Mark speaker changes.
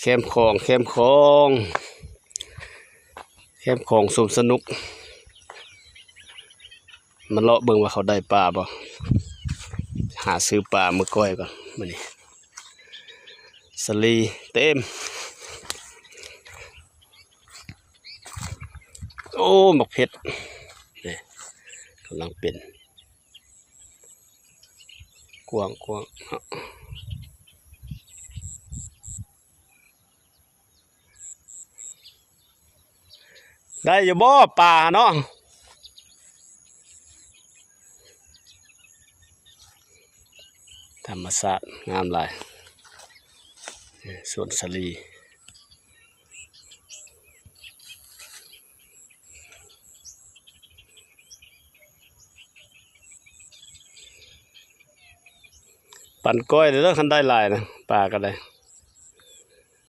Speaker 1: แคมคองแคมคองแคมคองสมสนุกมันเลาะเบิ่งว่าเขาได้ปลาบ่หาซื้อปลามือก้อยก่อนมื้อนี้สลีเต็มโอ้หมกเผ็ดนี่กำลังเป็นกวางได้อยู่บ่ปลาเนาะธรรมศาสตร์งามหลายสวนสลีปั่นก้อยเด้อคันได้หลายนะปลาก็ได้